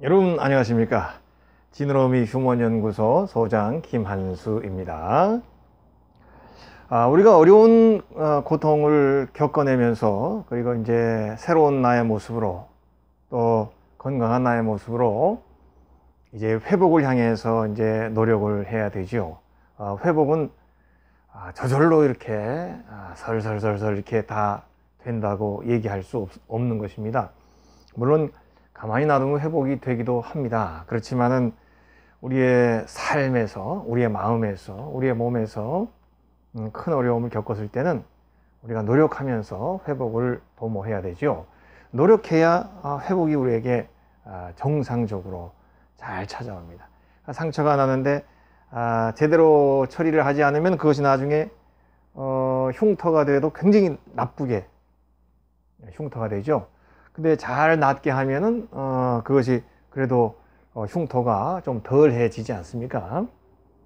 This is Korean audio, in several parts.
여러분 안녕하십니까? 지느러미 휴먼연구소 소장 김한수입니다. 우리가 어려운 고통을 겪어내면서 그리고 이제 새로운 나의 모습으로 또 건강한 나의 모습으로 이제 회복을 향해서 이제 노력을 해야 되죠. 회복은 저절로 이렇게 설설설설 이렇게 다 된다고 얘기할 수 없는 것입니다. 물론 가만히 놔두면 회복이 되기도 합니다. 그렇지만은 우리의 삶에서, 우리의 마음에서, 우리의 몸에서 큰 어려움을 겪었을 때는 우리가 노력하면서 회복을 도모해야 되죠. 노력해야 회복이 우리에게 정상적으로 잘 찾아옵니다. 상처가 나는데 제대로 처리를 하지 않으면 그것이 나중에 흉터가 돼도 굉장히 나쁘게 흉터가 되죠. 근데 잘 낫게 하면은 그것이 그래도 흉터가 좀 덜해지지 않습니까?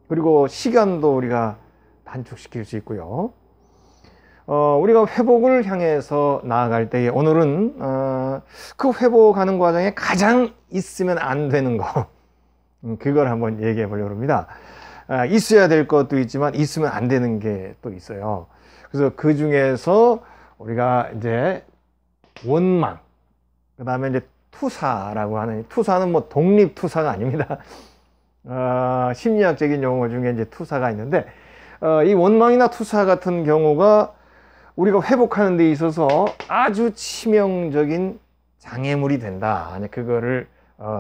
그리고 시간도 우리가 단축시킬 수 있고요. 우리가 회복을 향해서 나아갈 때에 오늘은 그 회복하는 과정에 가장 있으면 안 되는 거 그걸 한번 얘기해 보려고 합니다. 있어야 될 것도 있지만 있으면 안 되는 게 또 있어요. 그래서 그 중에서 우리가 이제 원망, 그 다음에 이제 투사라고 하는, 투사는 뭐 독립투사가 아닙니다. 심리학적인 용어 중에 이제 투사가 있는데, 이 원망이나 투사 같은 경우가 우리가 회복하는 데 있어서 아주 치명적인 장애물이 된다. 그거를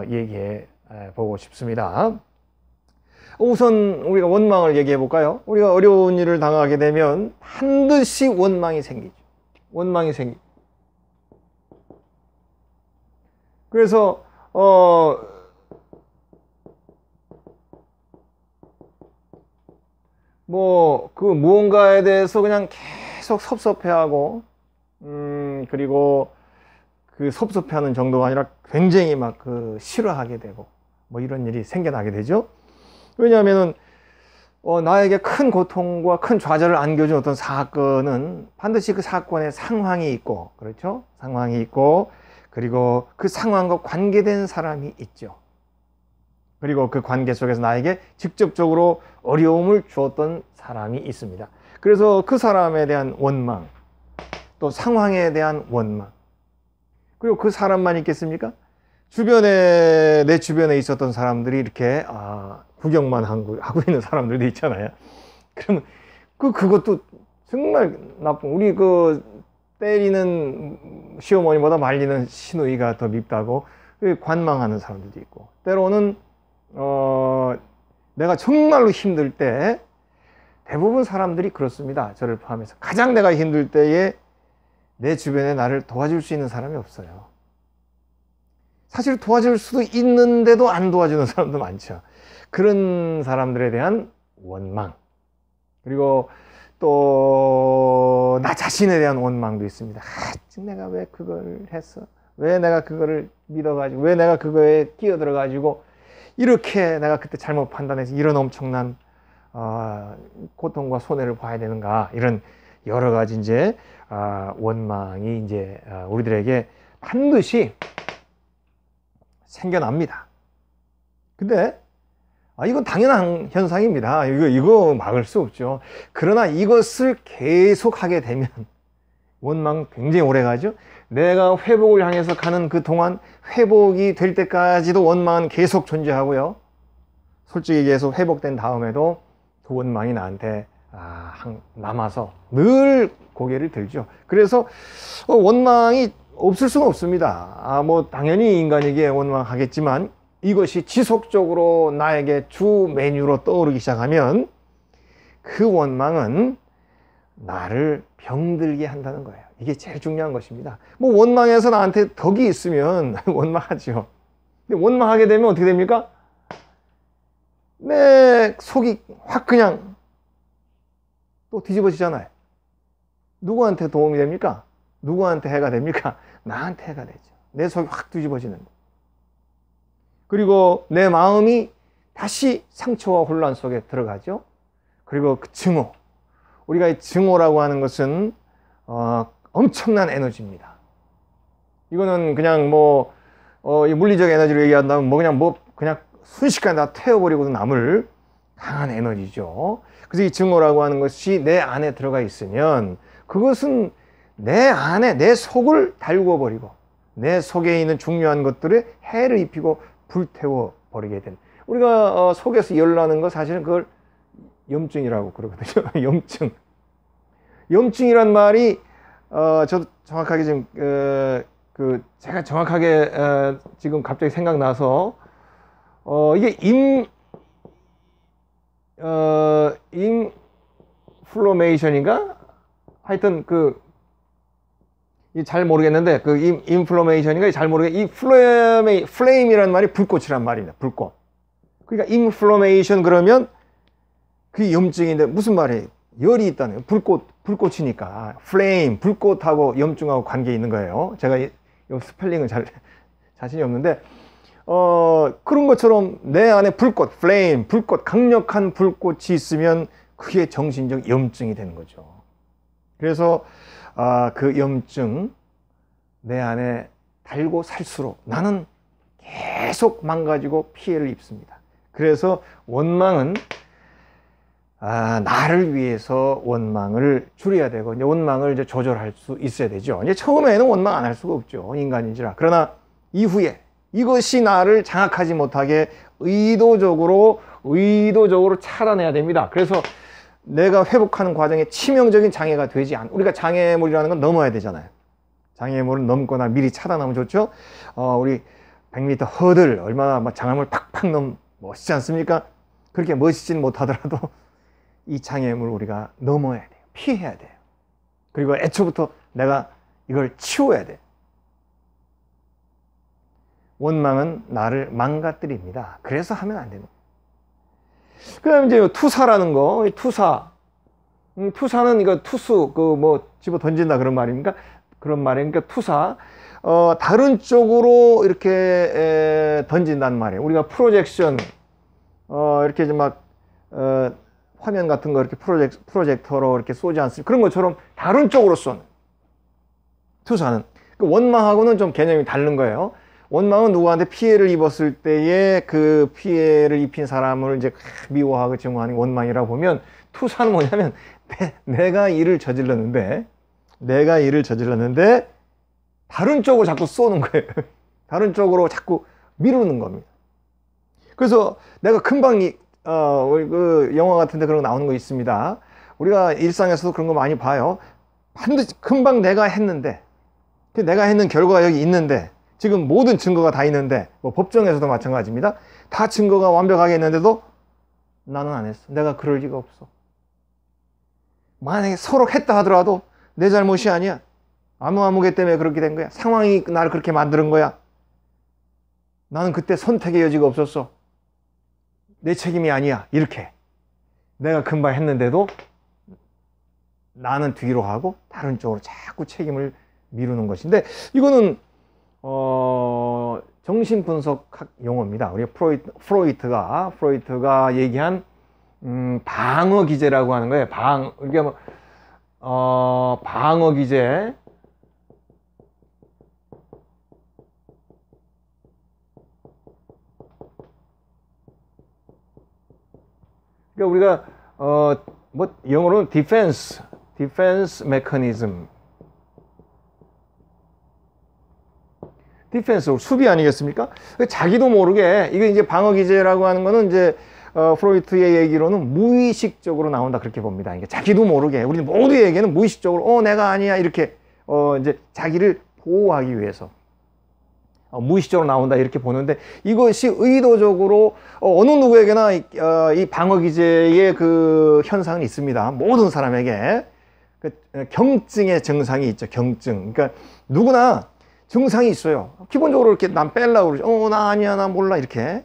얘기해 보고 싶습니다. 우선 우리가 원망을 얘기해 볼까요? 우리가 어려운 일을 당하게 되면 반드시 원망이 생기죠. 원망이 생기죠. 그래서 무언가에 대해서 그냥 계속 섭섭해하고 그리고 그 섭섭해하는 정도가 아니라 굉장히 막 싫어하게 되고 뭐 이런 일이 생겨나게 되죠. 왜냐하면은 나에게 큰 고통과 큰 좌절을 안겨준 어떤 사건은 반드시 그 사건에 상황이 있고, 그렇죠? 상황이 있고, 그리고 그 상황과 관계된 사람이 있죠. 그리고 그 관계 속에서 나에게 직접적으로 어려움을 주었던 사람이 있습니다. 그래서 그 사람에 대한 원망, 또 상황에 대한 원망, 그리고 그 사람만 있겠습니까? 내 주변에 있었던 사람들이 이렇게 구경만 하고 있는 사람들도 있잖아요. 그러면 그것도 정말 나쁜, 우리 때리는 시어머니보다 말리는 시누이가 더 밉다고 관망하는 사람들도 있고, 때로는 내가 정말로 힘들 때 대부분 사람들이 그렇습니다. 저를 포함해서 가장 내가 힘들 때에 내 주변에 나를 도와줄 수 있는 사람이 없어요. 사실 도와줄 수도 있는데도 안 도와주는 사람도 많죠. 그런 사람들에 대한 원망, 그리고 또 나 자신에 대한 원망도 있습니다. 내가 왜 그걸 했어? 왜 내가 그거를 믿어가지고, 왜 내가 그거에 끼어들어가지고 이렇게 내가 그때 잘못 판단해서 이런 엄청난 고통과 손해를 봐야 되는가? 이런 여러 가지 이제 원망이 이제 우리들에게 반드시 생겨납니다. 근데 이건 당연한 현상입니다. 이거 막을 수 없죠. 그러나 이것을 계속 하게 되면 원망 굉장히 오래 가죠. 내가 회복을 향해서 가는 그 동안 회복이 될 때까지도 원망은 계속 존재하고요. 솔직히 얘기해서 회복된 다음에도 그 원망이 나한테 남아서 늘 고개를 들죠. 그래서 원망이 없을 수는 없습니다. 당연히 인간에게 원망하겠지만 이것이 지속적으로 나에게 주 메뉴로 떠오르기 시작하면 그 원망은 나를 병들게 한다는 거예요. 이게 제일 중요한 것입니다. 원망해서 나한테 덕이 있으면 원망하죠. 근데 원망하게 되면 어떻게 됩니까? 내 속이 확 그냥 또 뒤집어지잖아요. 누구한테 도움이 됩니까? 누구한테 해가 됩니까? 나한테 해가 되죠. 내 속이 확 뒤집어지는데. 그리고 내 마음이 다시 상처와 혼란 속에 들어가죠. 그리고 그 증오, 우리가 이 증오라고 하는 것은 엄청난 에너지입니다. 이거는 그냥 이 물리적 에너지로 얘기한다면 그냥 순식간에 다 태워버리고 남을 강한 에너지죠. 그래서 이 증오라고 하는 것이 내 안에 들어가 있으면 그것은 내 안에 내 속을 달구어버리고 내 속에 있는 중요한 것들에 해를 입히고 불태워버리게 된, 우리가 속에서 열나는 거 사실은 그걸 염증이라고 그러거든요. 염증이란 말이 저도 정확하게 지금 제가 정확하게 지금 갑자기 생각나서 이게 인플로메이션인가? 하여튼 잘 모르겠는데 인플로메이션인가 잘 모르겠. 이 플레임이라는 말이 불꽃이란 말입니다. 불꽃. 그러니까 인플로메이션 그러면 그게 염증인데 무슨 말이에요? 열이 있다는 거예요. 불꽃이니까 플레임, 불꽃하고 염증하고 관계 있는 거예요. 제가 이 스펠링은 잘 자신이 없는데 그런 것처럼 내 안에 불꽃, 플레임, 불꽃, 강력한 불꽃이 있으면 그게 정신적 염증이 되는 거죠. 그래서 그 염증 내 안에 달고 살수록 나는 계속 망가지고 피해를 입습니다. 그래서 원망은 나를 위해서 원망을 줄여야 되고, 이제 원망을 이제 조절할 수 있어야 되죠. 이제 처음에는 원망 안 할 수가 없죠. 인간인지라. 그러나 이후에 이것이 나를 장악하지 못하게 의도적으로 차단해야 됩니다. 그래서 내가 회복하는 과정에 치명적인 장애가 되지 않, 우리가 장애물이라는 건 넘어야 되잖아요. 장애물은 넘거나 미리 차단하면 좋죠. 우리 100m 허들 얼마나 장애물 팍팍 멋있지 않습니까? 그렇게 멋있지는 못하더라도 이 장애물을 우리가 넘어야 돼요. 피해야 돼요. 그리고 애초부터 내가 이걸 치워야 돼요. 원망은 나를 망가뜨립니다. 그래서 하면 안 됩니다. 그 다음에 이제 투사라는 거, 투사는 이거 투수, 집어 던진다 그런 말입니까? 그런 말이니까 투사. 다른 쪽으로 이렇게 던진다는 말이에요. 우리가 프로젝션, 이렇게 화면 같은 거 이렇게 프로젝터로 이렇게 쏘지 않습니까? 그런 것처럼 다른 쪽으로 쏘는 투사는. 원망하고는 좀 개념이 다른 거예요. 원망은 누구한테 피해를 입었을 때에 그 피해를 입힌 사람을 이제 미워하고 증오하는 원망이라고 보면, 투사는 뭐냐면 내가 일을 저질렀는데 다른 쪽으로 자꾸 쏘는 거예요. 다른 쪽으로 자꾸 미루는 겁니다. 그래서 내가 금방 영화 같은 데 그런 거 나오는 거 있습니다. 우리가 일상에서도 그런 거 많이 봐요. 반드시 금방 내가 했는 결과가 여기 있는데, 지금 모든 증거가 다 있는데, 법정에서도 마찬가지입니다. 다 증거가 완벽하게 있는데도 나는 안 했어. 내가 그럴 리가 없어. 만약에 서로 했다 하더라도 내 잘못이 아니야. 아무개 때문에 그렇게 된 거야. 상황이 나를 그렇게 만드는 거야. 나는 그때 선택의 여지가 없었어. 내 책임이 아니야. 이렇게 내가 금방 했는데도 나는 뒤로 하고 다른 쪽으로 자꾸 책임을 미루는 것인데, 이거는 정신분석학 용어입니다. 우리 프로이트가 얘기한 방어 기제라고 하는 거예요. 그러니까 방어 기제. 그러니까 우리가 영어로는 디펜스 메커니즘. 디펜스, 수비 아니겠습니까? 자기도 모르게, 이게 이제 방어 기제라고 하는 거는 이제 프로이트의 얘기로는 무의식적으로 나온다 그렇게 봅니다. 그러니까 자기도 모르게, 우리 모두에게는 무의식적으로 내가 아니야 이렇게 이제 자기를 보호하기 위해서 무의식적으로 나온다 이렇게 보는데, 이것이 의도적으로 어느 누구에게나 이 방어 기제의 그 현상은 있습니다. 모든 사람에게 경증의 증상이 있죠. 경증. 그러니까 누구나 증상이 있어요. 기본적으로 이렇게 난 뺄라고 그러죠. 나 아니야, 나 몰라 이렇게.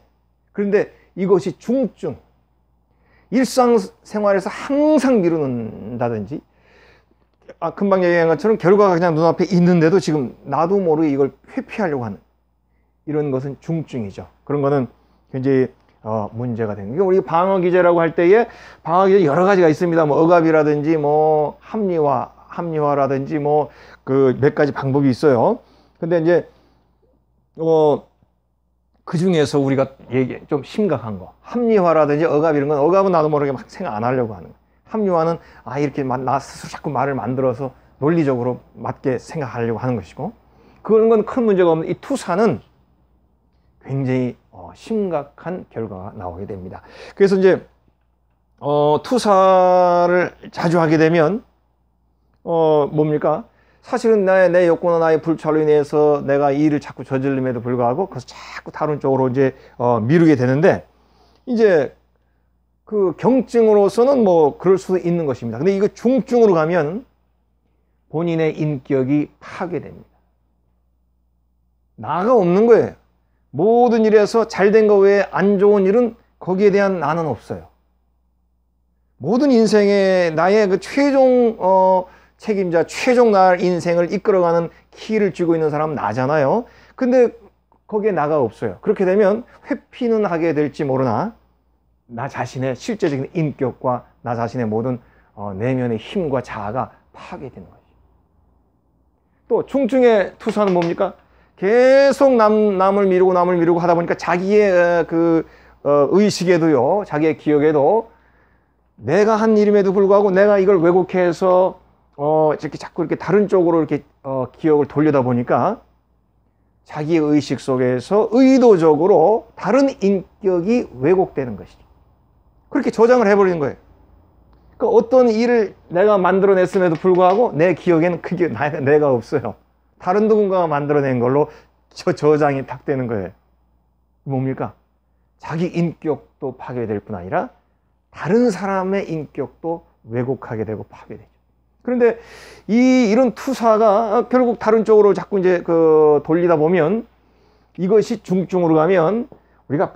그런데 이것이 중증, 일상생활에서 항상 미루는다든지, 금방 얘기한 것처럼 결과가 그냥 눈앞에 있는데도 지금 나도 모르게 이걸 회피하려고 하는 이런 것은 중증이죠. 그런 거는 굉장히 문제가 되는 거예요. 우리 방어 기제라고 할 때에 방어 기제 여러 가지가 있습니다. 억압이라든지 합리화라든지 그 몇 가지 방법이 있어요. 근데 이제 그 중에서 우리가 좀 심각한 거, 합리화라든지 억압 이런 건, 억압은 나도 모르게 막 생각 안 하려고 하는 거. 합리화는 이렇게 나 스스로 자꾸 말을 만들어서 논리적으로 맞게 생각하려고 하는 것이고, 그런 건 큰 문제가 없는 이 투사는 굉장히 심각한 결과가 나오게 됩니다. 그래서 이제 투사를 자주 하게 되면 뭡니까? 사실은 내 욕구나 나의 불찰로 인해서 내가 이 일을 자꾸 저질름에도 불구하고 그래서 자꾸 다른 쪽으로 이제 미루게 되는데, 이제 그 경증으로서는 뭐 그럴 수도 있는 것입니다. 근데 이거 중증으로 가면 본인의 인격이 파괴됩니다. 나가 없는 거예요. 모든 일에서 잘된 거 외에 안 좋은 일은 거기에 대한 나는 없어요. 모든 인생에 나의 그 최종 책임자, 최종 나 인생을 이끌어가는 키를 쥐고 있는 사람은 나잖아요. 근데 거기에 나가 없어요. 그렇게 되면 회피는 하게 될지 모르나 나 자신의 실제적인 인격과 나 자신의 모든 내면의 힘과 자아가 파괴되는 거죠. 또 중증의 투사는 뭡니까? 계속 남을 미루고 하다 보니까 자기의 의식에도요, 자기의 기억에도 내가 한 일임에도 불구하고 내가 이걸 왜곡해서 이렇게 자꾸 이렇게 다른 쪽으로 이렇게 기억을 돌리다 보니까 자기의 의식 속에서 의도적으로 다른 인격이 왜곡되는 것이죠. 그렇게 저장을 해버리는 거예요. 그러니까 어떤 일을 내가 만들어냈음에도 불구하고 내 기억에는 그게 내가 없어요. 다른 누군가가 만들어낸 걸로 저장이 딱 되는 거예요. 뭡니까? 자기 인격도 파괴될 뿐 아니라 다른 사람의 인격도 왜곡하게 되고 파괴되죠. 그런데 이런 투사가 결국 다른 쪽으로 자꾸 이제 돌리다 보면 이것이 중증으로 가면 우리가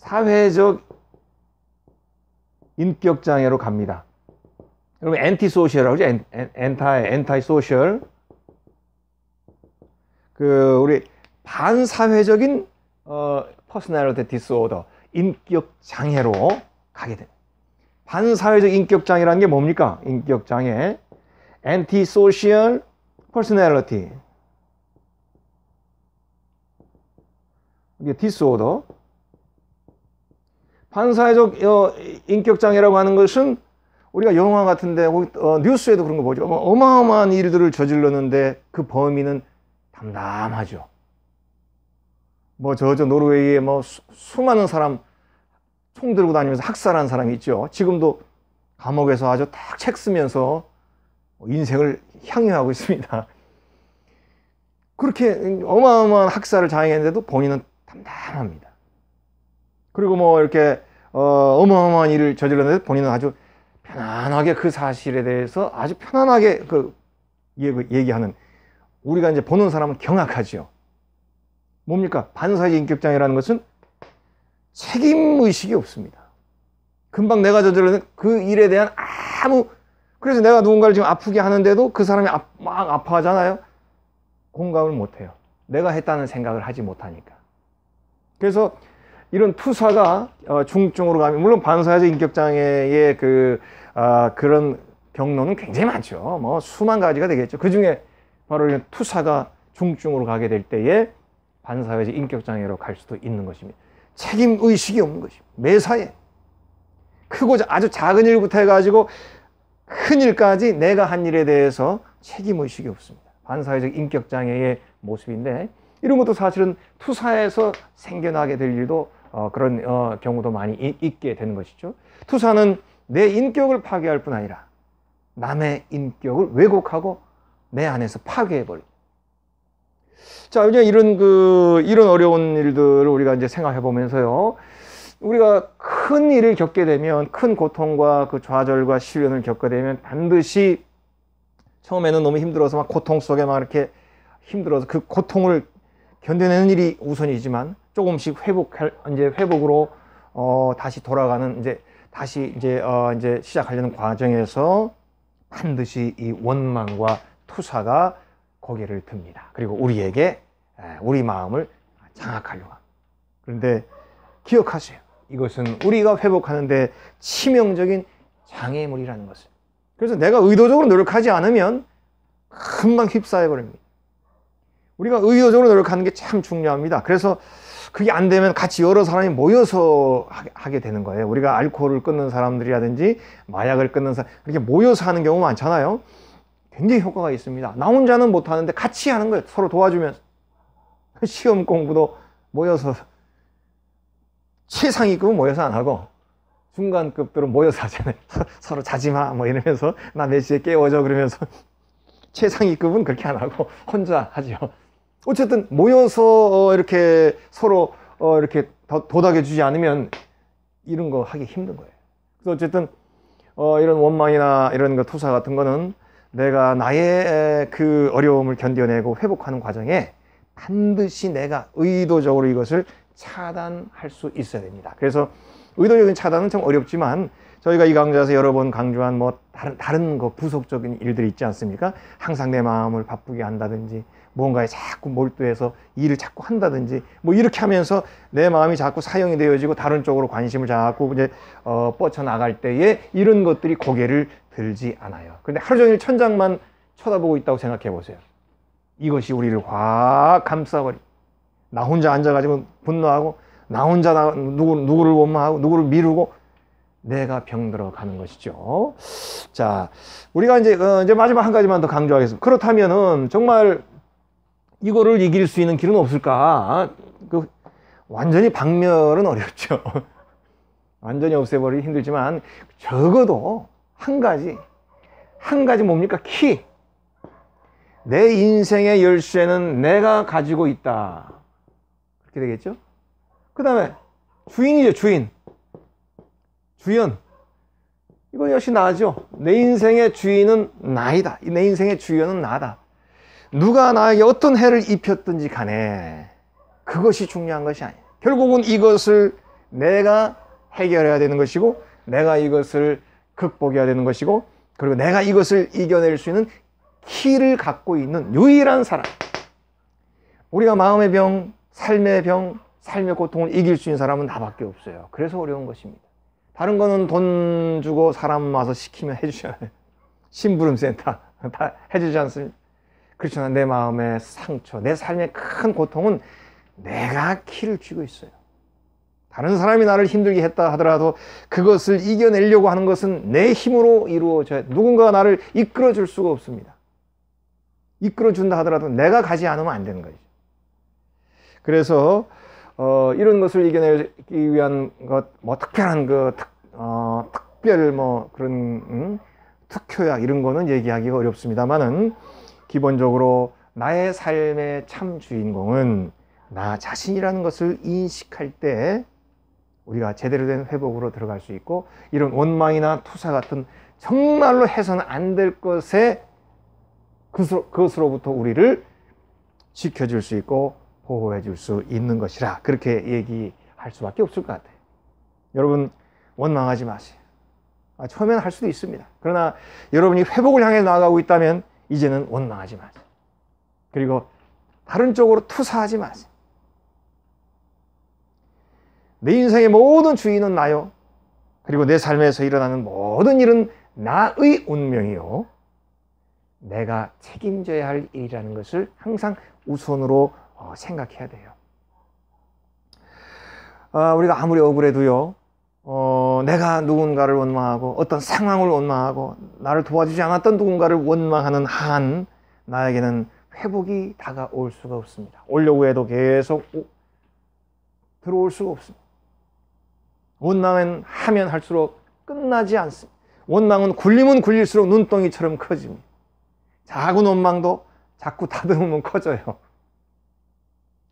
반사회적 인격장애로 갑니다. 여러분 엔티소셜이라고 하죠. 엔타이소셜. 우리 반사회적인 퍼스널리티 디스오더, 인격 장애로 가게 됩니다. 반사회적 인격 장애라는 게 뭡니까? 인격 장애, antisocial personality, 이게 디스오더. 반사회적 인격 장애라고 하는 것은 우리가 영화 같은데 뉴스에도 그런 거 보죠. 어마어마한 일들을 저질렀는데 그 범인은 담담하죠. 저 노르웨이에 수많은 사람 총 들고 다니면서 학살한 사람이 있죠. 지금도 감옥에서 아주 딱 책 쓰면서 인생을 향유하고 있습니다. 그렇게 어마어마한 학살을 자행했는데도 본인은 담담합니다. 그리고 이렇게 어마어마한 일을 저질렀는데 본인은 아주 편안하게 그 사실에 대해서 아주 편안하게 얘기하는, 우리가 이제 보는 사람은 경악하죠. 뭡니까? 반사회적 인격장애라는 것은 책임의식이 없습니다. 금방 내가 저질렀는 그 일에 대한 그래서 내가 누군가를 지금 아프게 하는데도 그 사람이 막 아파하잖아요. 공감을 못해요. 내가 했다는 생각을 하지 못하니까. 그래서 이런 투사가 중증으로 가면, 물론 반사회적 인격장애의 그런 경로는 굉장히 많죠. 수만 가지가 되겠죠. 그 중에 바로 이런 투사가 중증으로 가게 될 때에 반사회적 인격장애로 갈 수도 있는 것입니다. 책임의식이 없는 것입니다. 매사에 크고 아주 작은 일부터 해가지고 큰 일까지 내가 한 일에 대해서 책임의식이 없습니다. 반사회적 인격장애의 모습인데, 이런 것도 사실은 투사에서 생겨나게 될 일도 그런 경우도 많이 있게 되는 것이죠. 투사는 내 인격을 파괴할 뿐 아니라 남의 인격을 왜곡하고 내 안에서 파괴해버립니다. 자, 이제 이런 어려운 일들을 우리가 이제 생각해 보면서요, 우리가 큰 일을 겪게 되면, 큰 고통과 그 좌절과 시련을 겪게 되면 반드시 처음에는 너무 힘들어서 막 고통 속에 막 이렇게 힘들어서 그 고통을 견뎌내는 일이 우선이지만 조금씩 회복으로 다시 돌아가는, 다시 시작하려는 과정에서 반드시 이 원망과 투사가 고개를 듭니다. 그리고 우리 마음을 장악하려고 합니다. 그런데 기억하세요. 이것은 우리가 회복하는데 치명적인 장애물이라는 것을. 그래서 내가 의도적으로 노력하지 않으면 금방 휩싸여 버립니다. 우리가 의도적으로 노력하는 게 참 중요합니다. 그래서 그게 안 되면 같이 여러 사람이 모여서 하게 되는 거예요. 우리가 알코올을 끊는 사람들이라든지 마약을 끊는 사람, 그렇게 모여서 하는 경우 많잖아요. 굉장히 효과가 있습니다. 나 혼자는 못하는데 같이 하는 거예요. 서로 도와주면서. 시험 공부도 모여서, 최상위급은 모여서 안 하고 중간급들은 모여서 하잖아요. 서로 자지 마 뭐 이러면서 나 몇 시에 깨워줘 그러면서. 최상위급은 그렇게 안 하고 혼자 하죠. 어쨌든 모여서 이렇게 서로 이렇게 도닥여 주지 않으면 이런 거 하기 힘든 거예요. 그래서 어쨌든 이런 원망이나 이런 거 투사 같은 거는 내가 나의 그 어려움을 견뎌내고 회복하는 과정에 반드시 내가 의도적으로 이것을 차단할 수 있어야 됩니다. 그래서 의도적인 차단은 좀 어렵지만 저희가 이 강좌에서 여러 번 강조한 뭐 다른 거 부속적인 일들이 있지 않습니까? 항상 내 마음을 바쁘게 한다든지 무언가에 자꾸 몰두해서 일을 자꾸 한다든지 뭐 이렇게 하면서 내 마음이 자꾸 사용이 되어지고 다른 쪽으로 관심을 자꾸 이제 뻗쳐나갈 때에 이런 것들이 고개를 들지 않아요. 그런데 하루 종일 천장만 쳐다보고 있다고 생각해 보세요. 이것이 우리를 확 감싸버리. 나 혼자 앉아가지고 분노하고 나 혼자 누구를 원망하고 누구를 미루고 내가 병들어 가는 것이죠. 자, 우리가 이제 마지막 한 가지만 더 강조하겠습니다. 그렇다면은 정말 이거를 이길 수 있는 길은 없을까? 완전히 박멸은 어렵죠. 완전히 없애버리기 힘들지만 적어도 한 가지 뭡니까? 키. 내 인생의 열쇠는 내가 가지고 있다. 그렇게 되겠죠? 그 다음에 주인이죠, 주인. 주연. 이거 역시 나죠. 내 인생의 주인은 나이다. 내 인생의 주연은 나다. 누가 나에게 어떤 해를 입혔든지 간에 그것이 중요한 것이 아니에요. 결국은 이것을 내가 해결해야 되는 것이고 내가 이것을 극복해야 되는 것이고 그리고 내가 이것을 이겨낼 수 있는 키를 갖고 있는 유일한 사람. 우리가 마음의 병, 삶의 병, 삶의 고통을 이길 수 있는 사람은 나밖에 없어요. 그래서 어려운 것입니다. 다른 거는 돈 주고 사람 와서 시키면 해주잖아요. 심부름센터 다 해주지 않습니까? 그렇지만 내 마음의 상처, 내 삶의 큰 고통은 내가 키를 쥐고 있어요. 다른 사람이 나를 힘들게 했다 하더라도 그것을 이겨내려고 하는 것은 내 힘으로 이루어져야 돼. 누군가가 나를 이끌어 줄 수가 없습니다. 이끌어 준다 하더라도 내가 가지 않으면 안 되는 거죠. 그래서 이런 것을 이겨내기 위한 특별한 특별 그런 특효약 이런 거는 얘기하기가 어렵습니다만은 기본적으로 나의 삶의 참 주인공은 나 자신이라는 것을 인식할 때 우리가 제대로 된 회복으로 들어갈 수 있고 이런 원망이나 투사 같은 정말로 해서는 안 될 것에 그것으로부터 우리를 지켜줄 수 있고 보호해 줄 수 있는 것이라 그렇게 얘기할 수밖에 없을 것 같아요. 여러분 원망하지 마세요. 처음에는 할 수도 있습니다. 그러나 여러분이 회복을 향해 나아가고 있다면 이제는 원망하지 마세요. 그리고 다른 쪽으로 투사하지 마세요. 내 인생의 모든 주인은 나요. 그리고 내 삶에서 일어나는 모든 일은 나의 운명이요. 내가 책임져야 할 일이라는 것을 항상 우선으로 생각해야 돼요. 우리가 아무리 억울해도요, 내가 누군가를 원망하고 어떤 상황을 원망하고 나를 도와주지 않았던 누군가를 원망하는 한 나에게는 회복이 다가올 수가 없습니다. 오려고 해도 계속 들어올 수가 없습니다. 원망은 하면 할수록 끝나지 않습니다. 원망은 굴리면 굴릴수록 눈덩이처럼 커집니다. 작은 원망도 자꾸 다듬으면 커져요.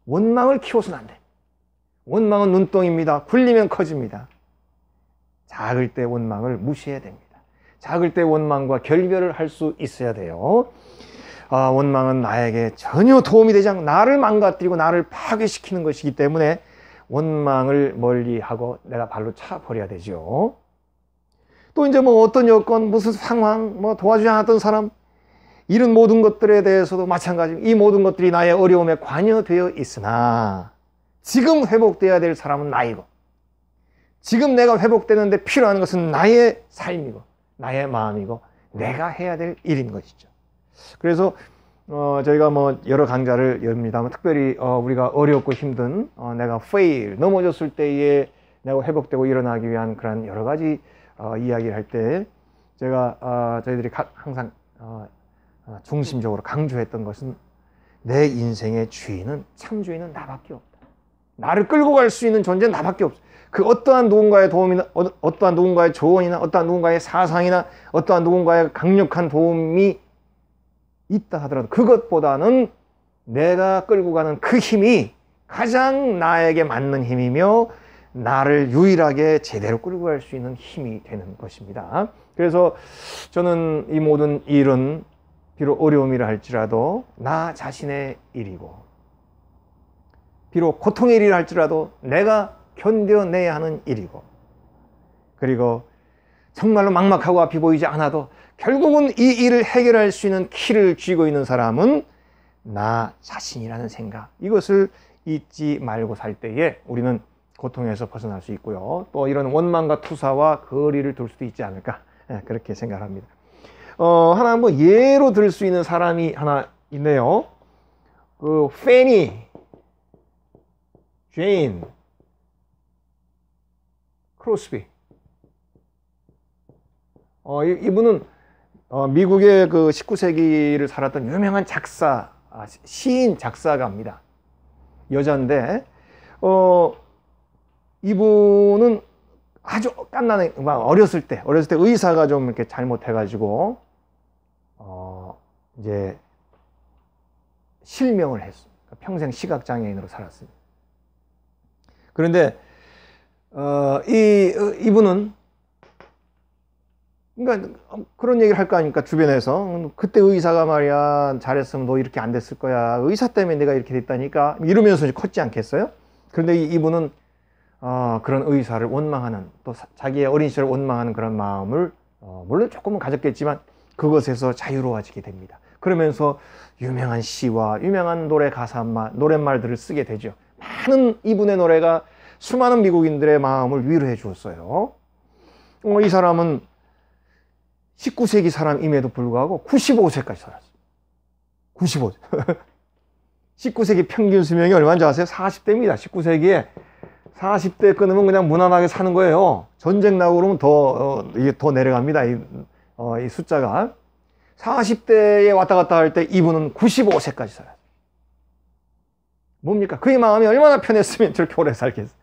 원망을 키워서는 안 돼. 원망은 눈덩이입니다. 굴리면 커집니다. 작을 때 원망을 무시해야 됩니다. 작을 때 원망과 결별을 할 수 있어야 돼요. 원망은 나에게 전혀 도움이 되지 않고 나를 망가뜨리고 나를 파괴시키는 것이기 때문에 원망을 멀리하고 내가 발로 차버려야 되죠. 또 이제 어떤 여건, 무슨 상황, 도와주지 않았던 사람, 이런 모든 것들에 대해서도 마찬가지로 이 모든 것들이 나의 어려움에 관여되어 있으나 지금 회복되어야 될 사람은 나이고 지금 내가 회복되는데 필요한 것은 나의 삶이고 나의 마음이고 내가 해야 될 일인 것이죠. 그래서 저희가 뭐 여러 강좌를 엽니다만 특별히 우리가 어렵고 힘든 내가 fail 넘어졌을 때에 내가 회복되고 일어나기 위한 그런 여러 가지 이야기를 할 때 제가 저희들이 항상 중심적으로 강조했던 것은 내 인생의 주인은 참 주인은 나밖에 없다. 나를 끌고 갈 수 있는 존재는 나밖에 없어. 그 어떠한 누군가의 도움이나 어떠한 누군가의 조언이나 어떠한 누군가의 사상이나 어떠한 누군가의 강력한 도움이 있다 하더라도 그것보다는 내가 끌고 가는 그 힘이 가장 나에게 맞는 힘이며 나를 유일하게 제대로 끌고 갈 수 있는 힘이 되는 것입니다. 그래서 저는 이 모든 일은 비록 어려움이라 할지라도 나 자신의 일이고 비록 고통의 일이라 할지라도 내가 견뎌내야 하는 일이고 그리고 정말로 막막하고 앞이 보이지 않아도 결국은 이 일을 해결할 수 있는 키를 쥐고 있는 사람은 나 자신이라는 생각, 이것을 잊지 말고 살 때에 우리는 고통에서 벗어날 수 있고요. 또 이런 원망과 투사와 거리를 둘 수도 있지 않을까, 그렇게 생각합니다. 하나 한번 예로 들 수 있는 사람이 하나 있네요. 그 페니 제인 크로스비. 이분은 미국의 그 19세기를 살았던 유명한 작사, 시인 작사가입니다. 여자인데, 이분은 아주 갓난에, 어렸을 때 의사가 좀 이렇게 잘못해가지고, 이제, 실명을 했습니다. 평생 시각장애인으로 살았습니다. 그런데, 이분은, 그러니까 그런 얘기를 할 거 아닙니까? 주변에서 그때 의사가 말이야 잘했으면 너 이렇게 안 됐을 거야, 의사 때문에 내가 이렇게 됐다니까, 이러면서 컸지 않겠어요? 그런데 이분은 그런 의사를 원망하는, 또 자기의 어린 시절을 원망하는 그런 마음을 물론 조금은 가졌겠지만 그것에서 자유로워지게 됩니다. 그러면서 유명한 시와 유명한 노래 노랫말들을 쓰게 되죠. 많은 이분의 노래가 수많은 미국인들의 마음을 위로해 주었어요. 이 사람은 19세기 사람임에도 불구하고 95세까지 살았어요. 95세. 19세기 평균 수명이 얼마인지 아세요? 40대입니다. 19세기에 40대 끊으면 그냥 무난하게 사는 거예요. 전쟁 나고 그러면 이게 더 내려갑니다. 이 숫자가. 40대에 왔다 갔다 할 때 이분은 95세까지 살았어요. 뭡니까? 그의 마음이 얼마나 편했으면 저렇게 오래 살겠어요.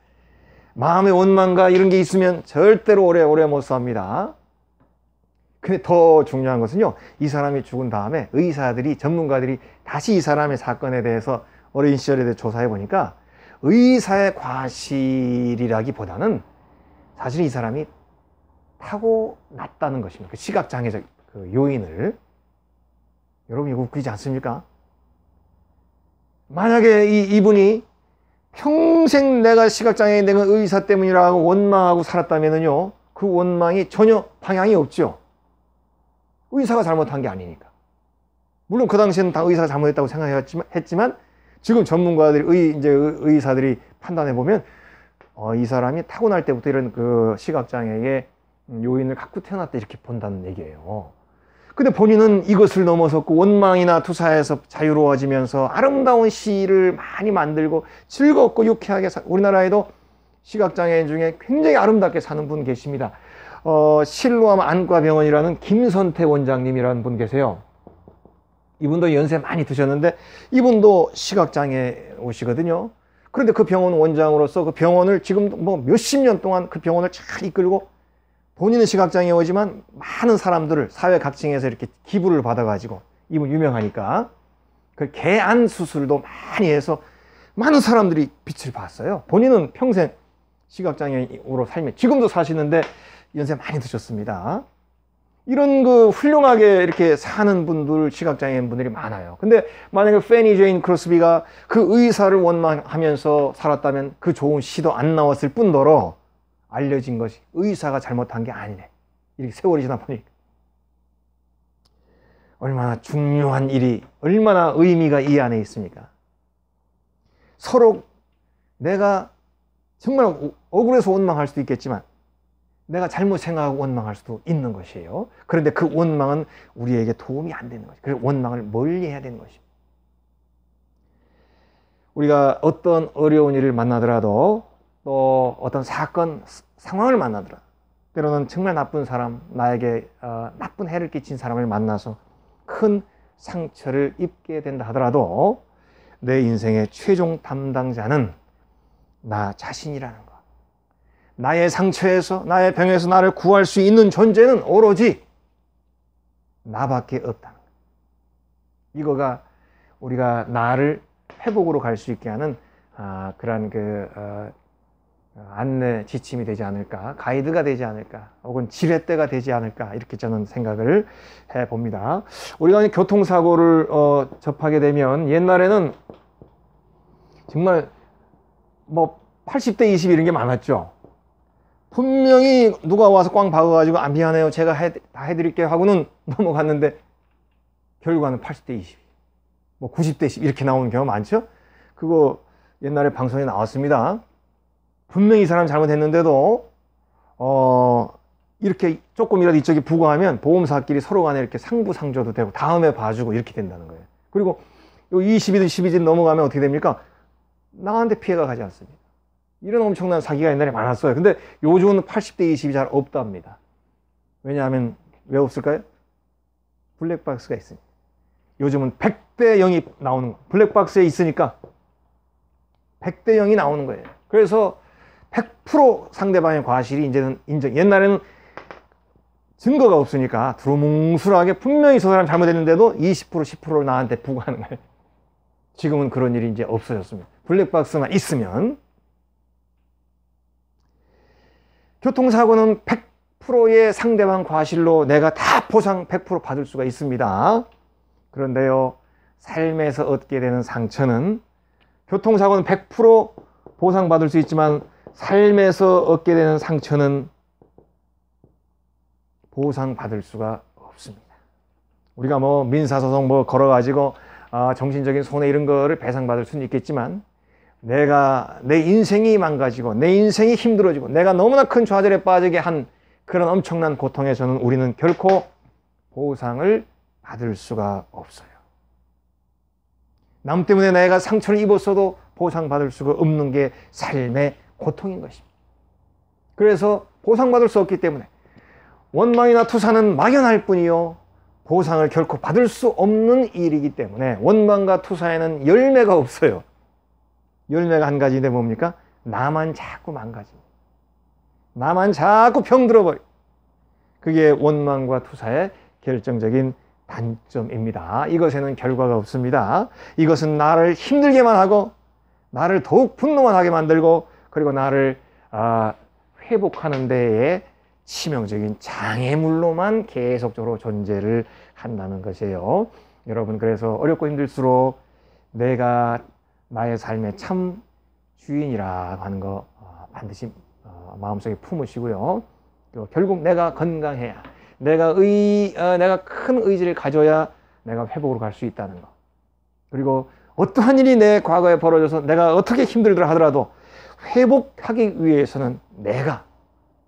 마음의 원망과 이런 게 있으면 절대로 오래 못 삽니다. 근데 더 중요한 것은요, 이 사람이 죽은 다음에 의사들이, 전문가들이 다시 이 사람의 사건에 대해서 어린 시절에 대해 조사해 보니까 의사의 과실이라기보다는 사실 이 사람이 타고났다는 것입니다. 그 시각장애적 그 요인을. 여러분, 이거 웃기지 않습니까? 만약에 이분이 평생 내가 시각장애인 된 건 의사 때문이라고 원망하고 살았다면요, 그 원망이 전혀 방향이 없죠. 의사가 잘못한 게 아니니까. 물론 그 당시에는 다 의사가 잘못했다고 생각했지만 지금 전문가들이, 의사들이 판단해 보면 이 사람이 타고날 때부터 이런 그 시각장애의 요인을 갖고 태어났다, 이렇게 본다는 얘기예요. 근데 본인은 이것을 넘어섰고 원망이나 투사에서 자유로워지면서 아름다운 시를 많이 만들고 즐겁고 유쾌하게 우리나라에도 시각장애인 중에 굉장히 아름답게 사는 분 계십니다. 실로암 안과병원이라는 김선태 원장님이라는 분 계세요. 이분도 연세 많이 드셨는데 이분도 시각장애이시거든요. 그런데 그 병원 원장으로서 그 병원을 지금 뭐 몇십 년 동안 그 병원을 잘 이끌고, 본인은 시각장애이지만 많은 사람들을 사회 각층에서 이렇게 기부를 받아가지고, 이분 유명하니까 그 개안 수술도 많이 해서 많은 사람들이 빛을 봤어요. 본인은 평생 시각장애인으로 살면 지금도 사시는데 연세 많이 드셨습니다. 이런 그 훌륭하게 이렇게 사는 분들, 시각장애인 분들이 많아요. 근데 만약에 페니 제인 크로스비가 그 의사를 원망하면서 살았다면 그 좋은 시도 안 나왔을 뿐더러 알려진 것이 의사가 잘못한 게 아니네, 이렇게 세월이 지나 보니까. 얼마나 중요한 일이, 얼마나 의미가 이 안에 있습니까? 서로 내가 정말 억울해서 원망할 수도 있겠지만 내가 잘못 생각하고 원망할 수도 있는 것이에요. 그런데 그 원망은 우리에게 도움이 안 되는 것이에요. 그래서 원망을 멀리해야 되는 것입니다. 우리가 어떤 어려운 일을 만나더라도 또 어떤 사건, 상황을 만나더라도 때로는 정말 나쁜 사람, 나에게 나쁜 해를 끼친 사람을 만나서 큰 상처를 입게 된다 하더라도 내 인생의 최종 담당자는 나 자신이라는 것. 나의 상처에서, 나의 병에서 나를 구할 수 있는 존재는 오로지 나밖에 없다는 것. 이거가 우리가 나를 회복으로 갈 수 있게 하는 그러한 안내 지침이 되지 않을까, 가이드가 되지 않을까, 혹은 지렛대가 되지 않을까, 이렇게 저는 생각을 해봅니다. 우리가 교통사고를 접하게 되면 옛날에는 정말 80대 20 이런 게 많았죠. 분명히 누가 와서 꽝 박아가지고 미안해요, 제가 다 해드릴게요 하고는 넘어갔는데 결과는 80대 20, 90대 10 이렇게 나오는 경우 많죠. 그거 옛날에 방송에 나왔습니다. 분명히 이 사람 잘못했는데도 이렇게 조금이라도 이쪽이 부과하면 보험사끼리 서로 간에 이렇게 상부상조도 되고 다음에 봐주고 이렇게 된다는 거예요. 그리고 요 20이든 12든 넘어가면 어떻게 됩니까? 나한테 피해가 가지 않습니다. 이런 엄청난 사기가 옛날에 많았어요. 근데 요즘은 80대 20이 잘 없답니다. 왜냐하면 왜 없을까요? 블랙박스가 있으니까. 요즘은 100대 0이 나오는 거. 블랙박스에 있으니까 100대 0이 나오는 거예요. 그래서 100% 상대방의 과실이 이제는 인정. 옛날에는 증거가 없으니까 두루뭉술하게 분명히 저 사람 잘못했는데도 20% 10%를 나한테 부과하는 거예요. 지금은 그런 일이 이제 없어졌습니다. 블랙박스만 있으면. 교통사고는 100%의 상대방 과실로 내가 다 보상 100% 받을 수가 있습니다. 그런데요, 삶에서 얻게 되는 상처는, 교통사고는 100% 보상받을 수 있지만 삶에서 얻게 되는 상처는 보상받을 수가 없습니다. 우리가 민사소송 걸어가지고 정신적인 손해 이런 거를 배상받을 수는 있겠지만, 내가 내 인생이 망가지고 내 인생이 힘들어지고 내가 너무나 큰 좌절에 빠지게 한 그런 엄청난 고통에서는 우리는 결코 보상을 받을 수가 없어요. 남 때문에 내가 상처를 입었어도 보상받을 수가 없는 게 삶의 고통인 것입니다. 그래서 보상받을 수 없기 때문에 원망이나 투사는 막연할 뿐이요, 보상을 결코 받을 수 없는 일이기 때문에 원망과 투사에는 열매가 없어요. 열매가 한 가지인데 뭡니까? 나만 자꾸 망가집니다. 나만 자꾸 병들어버려. 그게 원망과 투사의 결정적인 단점입니다. 이것에는 결과가 없습니다. 이것은 나를 힘들게만 하고 나를 더욱 분노만 하게 만들고, 그리고 나를 회복하는 데에 치명적인 장애물로만 계속적으로 존재를 한다는 것이에요. 여러분, 그래서 어렵고 힘들수록 내가 나의 삶의 참 주인이라고 하는 거 반드시 마음속에 품으시고요. 결국 내가 건강해야, 내가 큰 의지를 가져야 내가 회복으로 갈 수 있다는 거. 그리고 어떠한 일이 내 과거에 벌어져서 내가 어떻게 힘들더라 하더라도 회복하기 위해서는 내가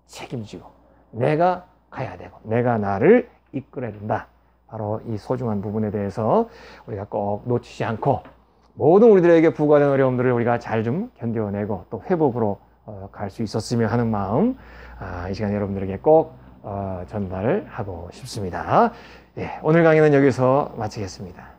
책임지고 내가 가야 되고 내가 나를 이끌어야 된다. 바로 이 소중한 부분에 대해서 우리가 꼭 놓치지 않고 모든 우리들에게 부과된 어려움들을 우리가 잘 좀 견뎌내고 또 회복으로 갈 수 있었으면 하는 마음, 이 시간 여러분들에게 꼭 전달하고 싶습니다. 예, 오늘 강의는 여기서 마치겠습니다.